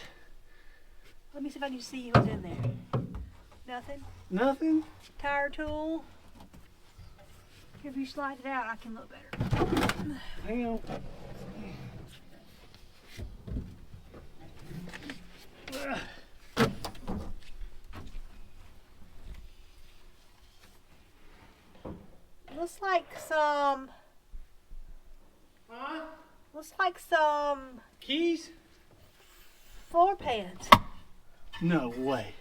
Let me see if I can see what's in there. Nothing? Nothing? Tire tool? If you slide it out, I can look better. Hang on. Looks like some... Huh? Looks like some Keys? floor pans. No way.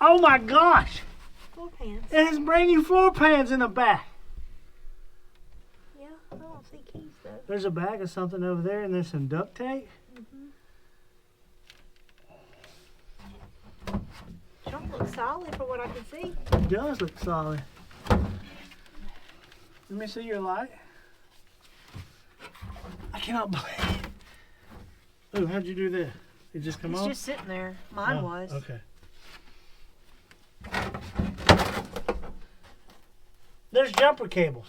Oh my gosh! Floor pans. It has brand new floor pans in the back. Yeah, I don't see keys though. There's a bag of something over there, and there's some duct tape. Trunk looks solid for what I can see. It does look solid. Let me see your light. I cannot believe. Oh, how'd you do this? It just come It's on? just sitting there. Mine Oh, was. Okay. There's jumper cables.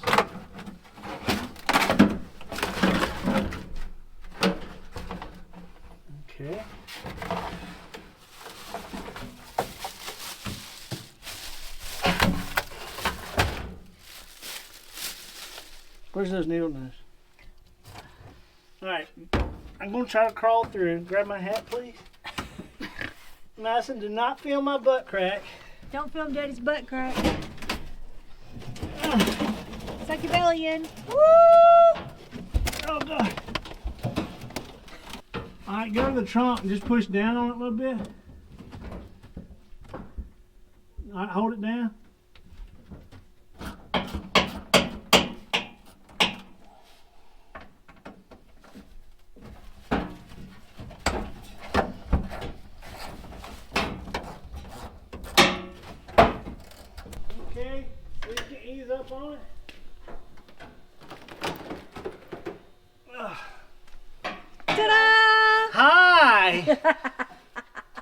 Okay. Where's those needle nose? Alright, I'm going to try to crawl through. Grab my hat, please. Nice, and do not feel my butt crack. Don't film Daddy's butt crack. Suck your belly in. Woo! Oh, God. Alright, go to the trunk and just push down on it a little bit. Alright, hold it down. Okay, so you can ease up on it. Ta-da! Hi!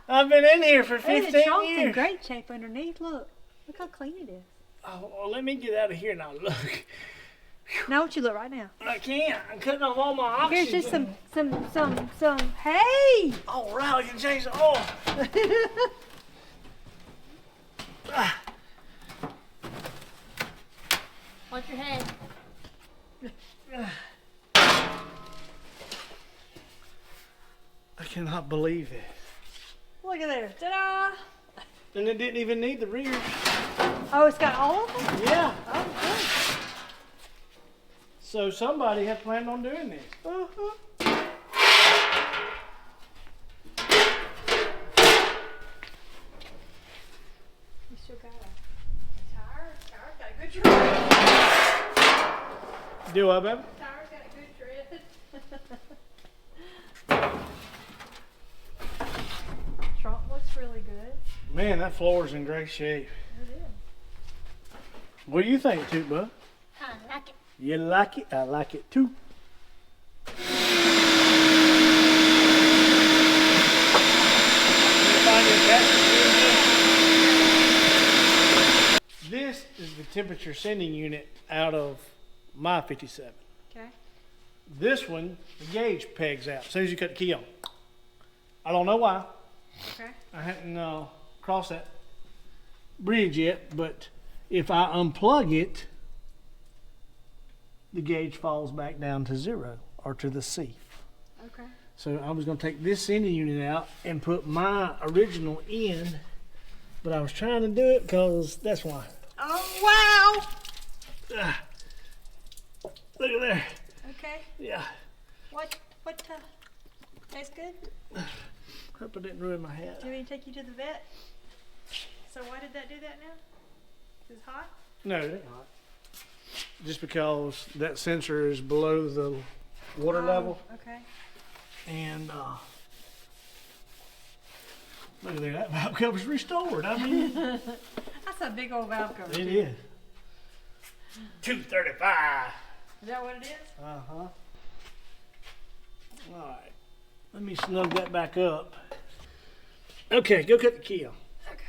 I've been in here for Hey, 15 the trunk's in years. great shape underneath. Look how clean it is. Oh, well, let me get out of here now. Look, Now, what you look right now? I can't. I'm cutting off all my oxygen. Here's just some. Hey! All right, I can change the oil. Watch your head. I cannot believe it. Look at there. Ta-da! And it didn't even need the rear. Oh, it's got all of them? Yeah. Oh, good. So somebody had planned on doing this. You still got a tire. Tire's got a good tread. Do I, baby? Tire's got a good tread. Trunk looks really good. Man, that floor's in great shape. It is. What do you think, Toot Bud? I like it. You like it? I like it too. This is the temperature sending unit out of my 57. Okay. This one, the gauge pegs out as soon as you cut the key on. I don't know why. Okay. I hadn't crossed that bridge yet, but if I unplug it, the gauge falls back down to 0 or to the C. Okay. So I was going to take this sending unit out and put my original in, but I was trying to do it because that's why. Oh, wow. Look at there. Okay. Yeah. What, tastes good? Hope I didn't ruin my hat. Do you want me to take you to the vet? So why did that do that now? Is it hot? No, it ain't hot. Just because that sensor is below the water level. Okay. And look at there, that valve cover's restored. I mean, That's a big old valve cover. it is. 235. Is that what it is? Uh-huh. All right. Let me snug that back up. Okay, go cut the key on. Okay.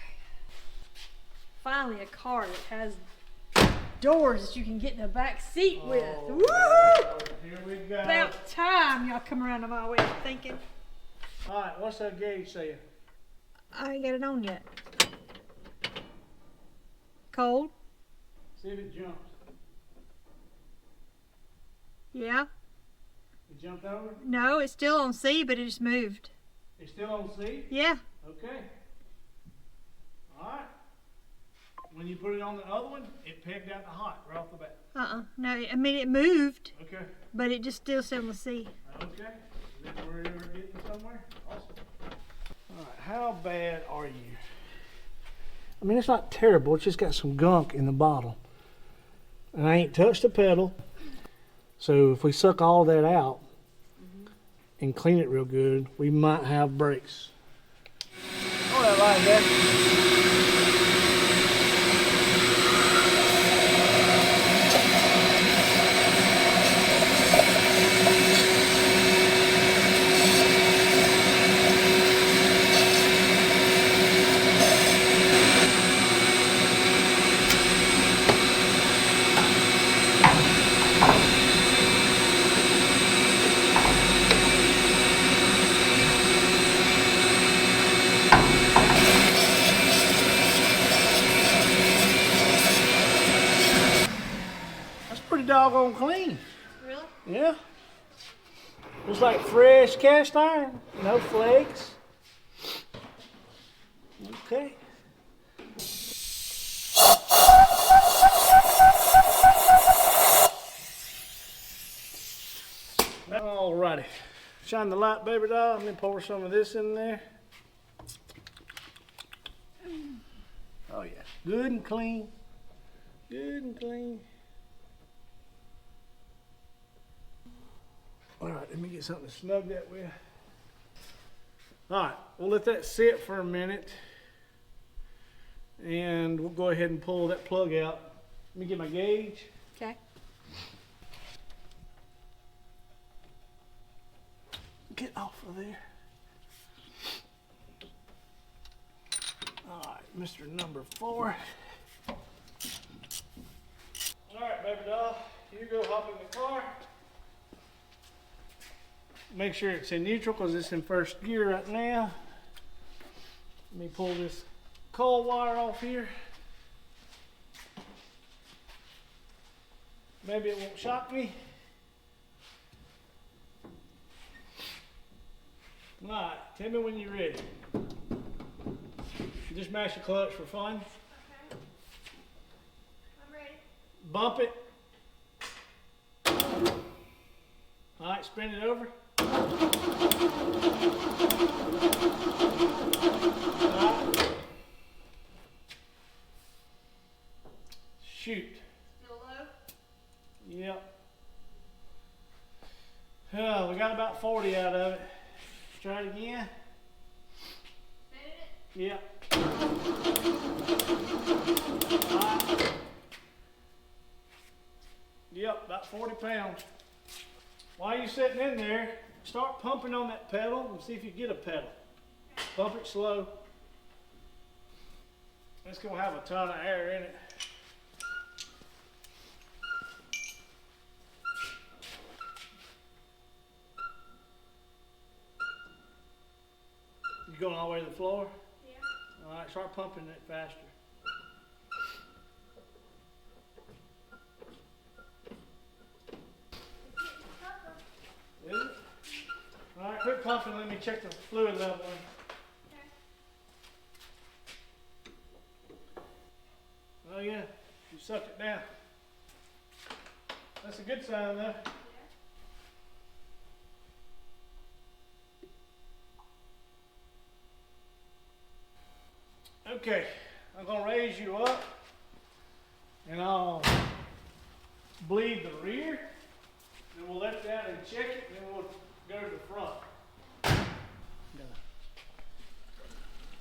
Finally, a car that has doors that you can get in the back seat with. Woo! Here we go. About time y'all come around to my way of thinking. All right, what's that gauge saying? I ain't got it on yet. Cold? See if it jumps. Yeah. It jumped over? No, it's still on C, but it just moved. It's still on C? Yeah. Okay. All right. When you put it on the other one, it pegged out the hot right off the bat. No, I mean, it moved, Okay. but it just still said on the C. Okay. Then we're getting somewhere. Awesome. All right. How bad are you? I mean, it's not terrible. It's just got some gunk in the bottom. And I ain't touched the pedal. So if we suck all that out and clean it real good, we might have brakes. Oh, that line there. Pretty doggone clean. Really? Yeah. Looks like fresh cast iron. No flakes. Okay. Alrighty. Shine the light, baby doll. Let me pour some of this in there. Oh yeah. Good and clean. Good and clean. All right, let me get something to snug that with. All right, we'll let that sit for a minute. And we'll go ahead and pull that plug out. Let me get my gauge. Okay. Get off of there. All right, Mr. Number 4. All right, baby doll, you go hop in the car. Make sure it's in neutral because it's in first gear right now. Let me pull this coil wire off here. Maybe it won't shock me. Alright, tell me when you're ready. Just mash the clutch for fun. Okay. I'm ready. Bump it. Alright, spin it over. Alright. Shoot. Still low? Yep. Oh, we got about 40 out of it. Try it again. Spinning it? Yep. Alright. Yep, about 40 pounds. While you're sitting in there, start pumping on that pedal and see if you get a pedal. Pump it slow. It's gonna have a ton of air in it. You going all the way to the floor? Yeah. All right, start pumping it faster. Is it? All right, quit pumping. Let me check the fluid level. Oh yeah, you sucked it down. That's a good sign though. Okay, I'm gonna raise you up and I'll bleed the rear. Then we'll let that and check it, and then we'll go to the front. Gotta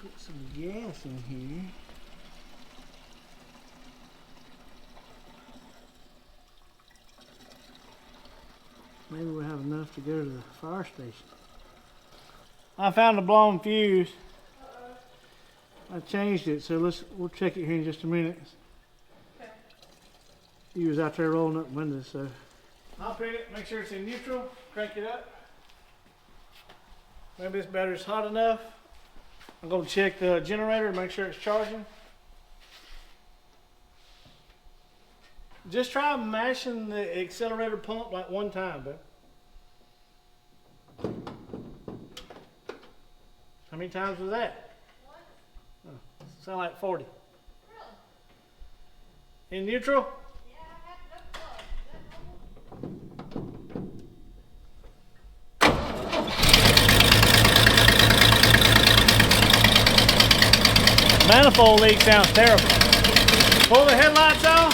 put some gas in here. Maybe we'll have enough to go to the fire station. I found a blown fuse. I changed it, so we'll check it here in just a minute. Okay. He was out there rolling up windows, so. I'll pin it, make sure it's in neutral, crank it up. Maybe this battery's hot enough. I'm gonna check the generator, make sure it's charging. Just try mashing the accelerator pump like one time, but. How many times was that? Oh, sound like 40. Really? In neutral? Yeah, I have no plug. Is that normal? Manifold leak sounds terrible. Pull the headlights on.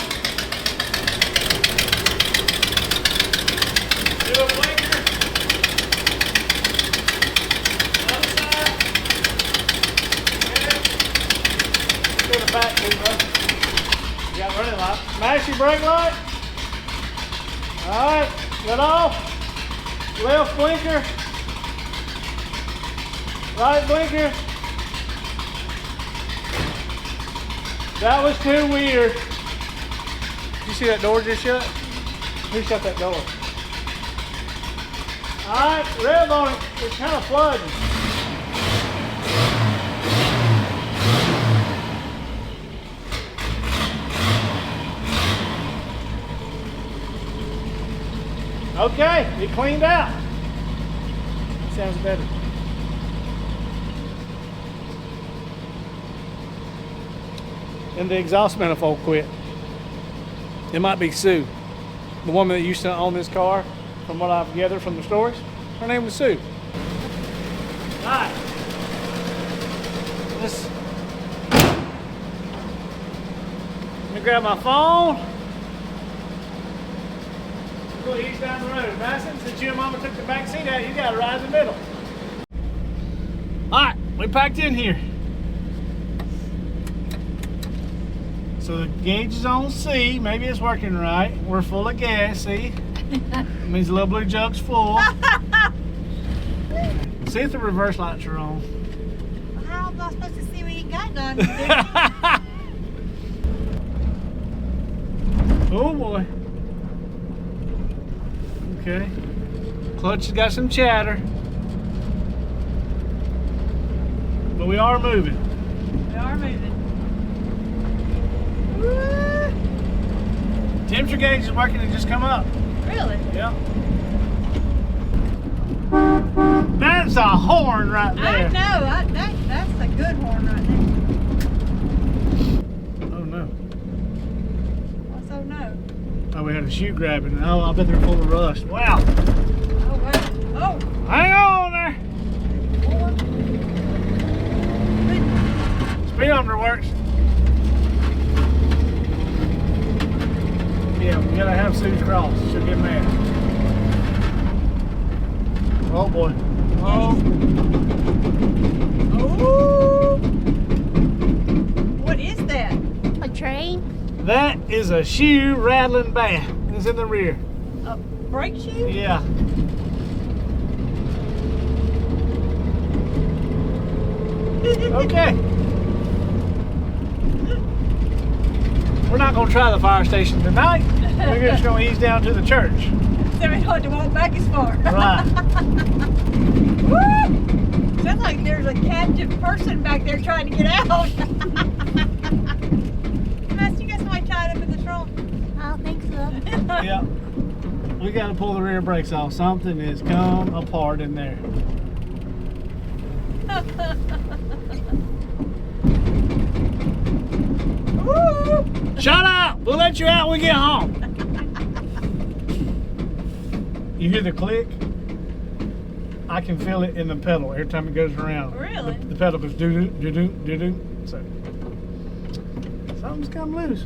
Do a blinker. Other side. Okay. Go to the back too, bro. You got running light. Mash your brake light. Alright, let off. Left blinker. Right blinker. That was too weird. You see that door just shut? Who shut that door? Alright, rev on it. It's kind of flooding. Okay, it cleaned out. Sounds better. And the exhaust manifold quit. It might be Sue, the woman that used to own this car, from what I've gathered from the stories. Her name was Sue. All right. Let me grab my phone. We'll go ease down the road. Madison, since you and Mama took the back seat out, you got to ride in the middle. All right, we packed in here. So the gauge is on C. Maybe it's working right. We're full of gas, see? It means the little blue jug's full. See if the reverse lights are on. Well, how am I supposed to see what you got done? Oh boy. Okay. Clutch has got some chatter. But we are moving. We are moving. Temperature gauge is working and just come up. Really? Yeah. That's a horn right there. I know. That's a good horn right there. Oh no. What's oh no? Oh, we had a shoe grabbing. Oh, I bet they're full of rust. Wow. Oh, wow. Oh. Hang on there. Speedometer works. Yeah, we gotta have Sue's cross. She'll get mad. Oh boy. Oh. Oh. What is that? A train? That is a shoe rattling bad. It's in the rear. A brake shoe? Yeah. Okay. We're not going to try the fire station tonight. We're just going to ease down to the church. So we don't have to walk back as far. Right. Woo! Sounds like there's a captive person back there trying to get out. Master, you got somebody tied up in the trunk? I don't think so. Yeah. We got to pull the rear brakes off. Something has come apart in there. Woo! Shut up! We'll let you out when we get home. You hear the click? I can feel it in the pedal every time it goes around. Really? The pedal goes doo doo doo doo doo doo. So something's come loose.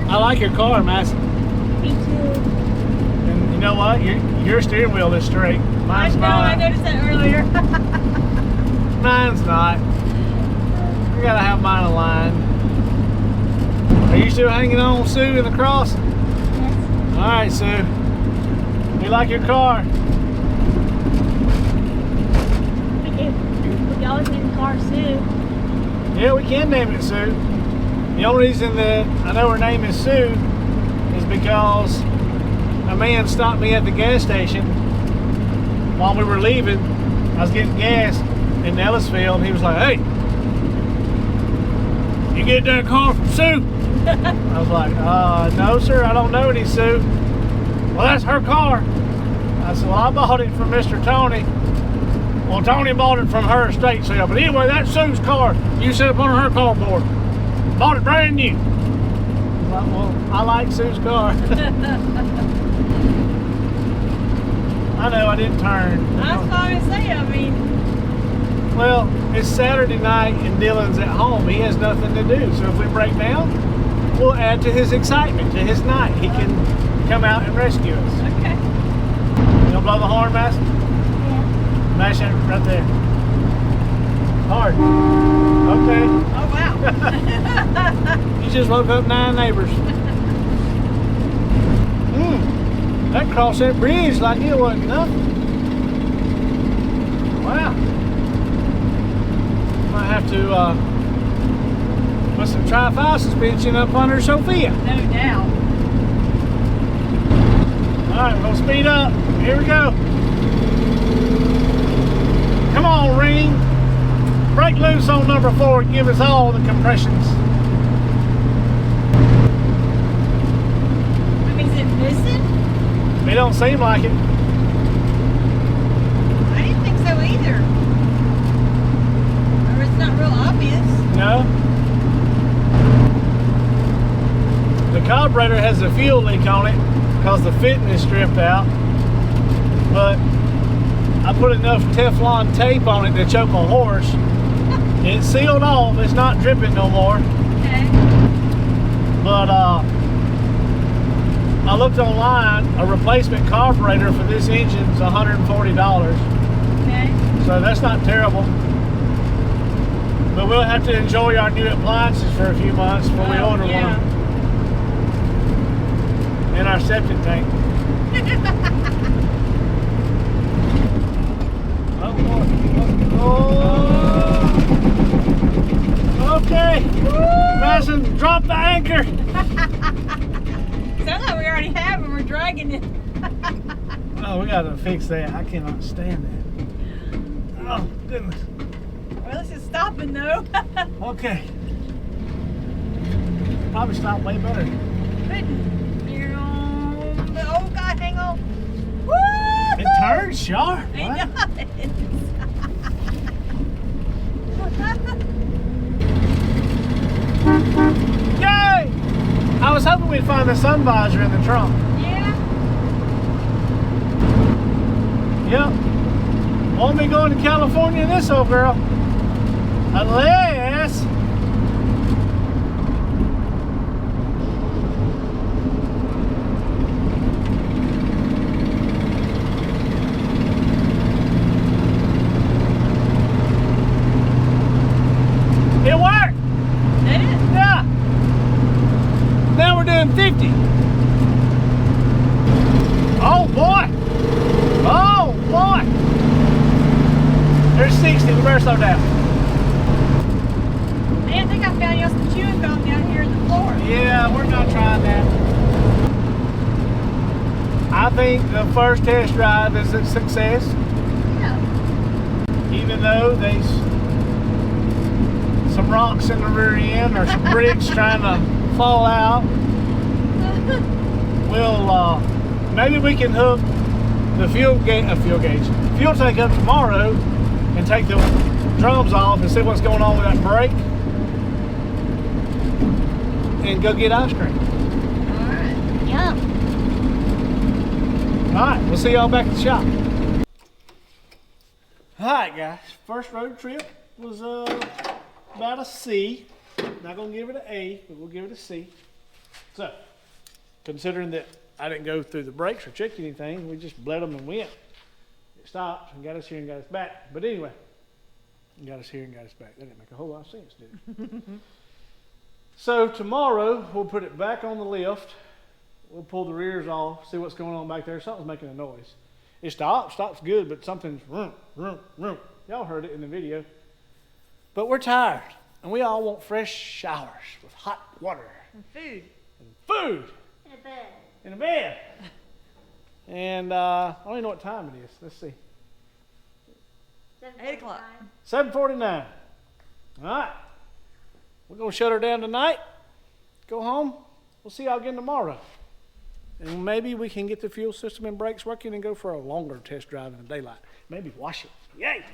I like your car, Mass. Me too. And you know what? Your steering wheel is straight. Mine's I know, I not. noticed that earlier. Mine's not. We gotta have mine aligned. Are you still hanging on, Sue, in the cross? Yes. All right, Sue. We like your car. We do. We always name the car Sue. Yeah, we can name it Sue. The only reason that I know her name is Sue is because a man stopped me at the gas station while we were leaving. I was getting gas in Ellisville, and he was like, "Hey, you get that car from Sue?" I was like, "No, sir, I don't know any Sue." "Well, that's her car." I said, "Well, I bought it from Mr. Tony." "Well, Tony bought it from her estate sale. But anyway, that's Sue's car. You set up on her carport. Bought it brand new." Well, I like Sue's car. I know, I didn't turn. I was going to say, I mean, Well, it's Saturday night and Dylan's at home. He has nothing to do. So if we break down, we'll add to his excitement, to his night. He can come out and rescue us. Okay. You gonna blow the horn, Master? Yeah. Mash it right there. Hard. Okay. Oh, wow. You just woke up 9 neighbors. That crossed that bridge like it wasn't nothing. Wow. Might have to put some tri-fi suspension up under Sophia. No doubt. Alright, we're gonna speed up. Here we go. Come on, Ring. Break loose on number 4 and give us all the compressions. I mean, is it missing? It don't seem like it. I didn't think so either. Or it's not real obvious. No. The carburetor has a fuel leak on it because the fitting is stripped out. But I put enough Teflon tape on it to choke a horse. It's sealed off. It's not dripping no more. Okay. But I looked online. A replacement carburetor for this engine is $140. Okay. So that's not terrible. But we'll have to enjoy our new appliances for a few months before we order yeah. one. In our septic tank. Okay. Madison, drop the anchor. Sounds like we already have and we're dragging it. Oh, we gotta fix that. I cannot stand that. Oh, goodness. Well, this is stopping though. Okay. Probably stop way better. Oh God, hang on. Woo! It turns sharp. It What? Yay! I was hoping we'd find the sun visor in the trunk. Yeah. Yep. Won't be going to California in this old girl. Unless... It worked! Did it? Yeah! Now we're doing 50. Oh boy! Oh boy! There's 60, we better slow down. Man, I think I found you some chewing gum down here in the floor. Yeah, we're not trying that. I think the first test drive is a success. Yeah. Even though there's some rocks in the rear end or some bricks trying to fall out. We'll maybe we can hook the fuel tank up tomorrow and take the drums off and see what's going on with that brake and go get ice cream. Alright. Yum. Alright, we'll see y'all back at the shop. Alright guys, first road trip was about a C. Not gonna give it an A, but we'll give it a C. So, considering that I didn't go through the brakes or check anything, we just bled them and went. It stopped and got us here and got us back. But anyway, got us here and got us back. That didn't make a whole lot of sense, did it? So tomorrow we'll put it back on the lift. We'll pull the rears off, see what's going on back there. Something's making a noise. It stops good, but something's vroom, vroom, vroom. Y'all heard it in the video. But we're tired, and we all want fresh showers with hot water. And food. And food. In a bed. In a bed. And I don't even know what time it is. Let's see. 8 o'clock. 7:49. All right. We're going to shut her down tonight. Go home. We'll see y'all again tomorrow. And maybe we can get the fuel system and brakes working and go for a longer test drive in the daylight. Maybe wash it. Yay!